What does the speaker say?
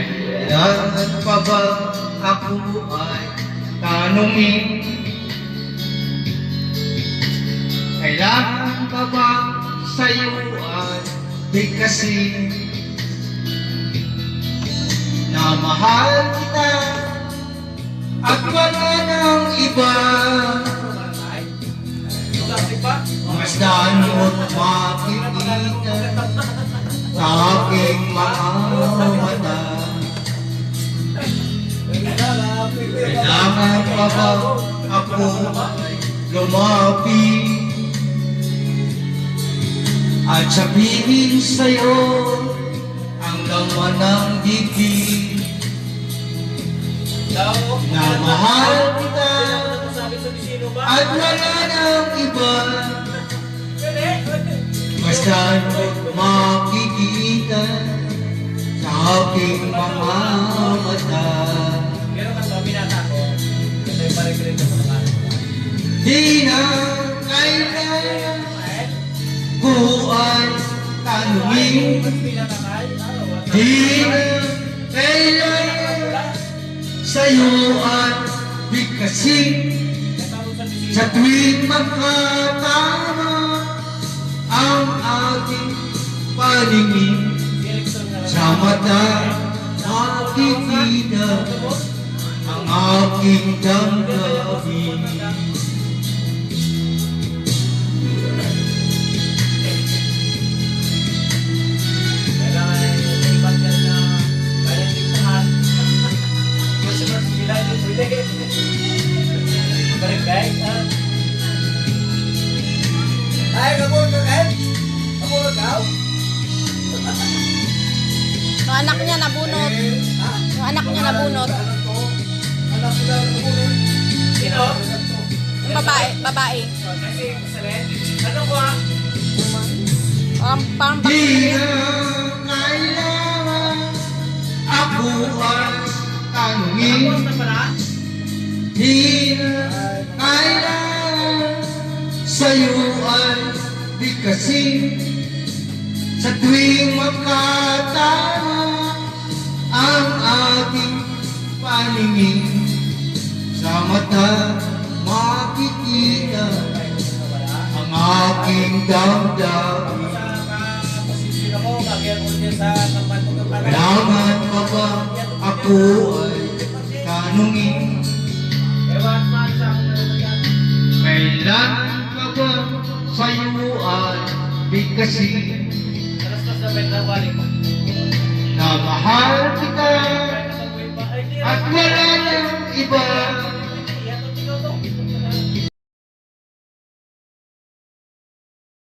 Kailangan pa ba ako ay tanungin? Kailangan pa ba sa'yo ay bigkasin? Na mahal kita at wala nang iba. Masdan mo't makikita sa aking mga mata. Kailangan pa ba ako ay lumapit at sabihin sa'yo ang laman ng dibdib na mahal kita at wala nang iba. Basta makikita sa aking mga mata. Di na kailangan ko ay tanungin. Di na kailangan sa'yo ay bigkasin. Sa tuwing magkatama ang ating paningin, sa mata makikita ang aking damdamin. Ay, kabulog ka, Ed? Kabulog ka? Yung anak niya nabunot. Yung anak niya nabunot. Anak nila nabunot. Sino? Yung babae. Babae. Ano ko ah? Parang Di na kailangan ako ay tanungin. Tapos na pala? Di na kailangan sa'yo ay bigkasin. Sa tuwing magkatama ang ating paningin, sa mata makikita ang aking damdamin. Kailangan pa ba ako ay tanungin? Kailangan pa ba sa'yo ay bigkasin? Na mahal kita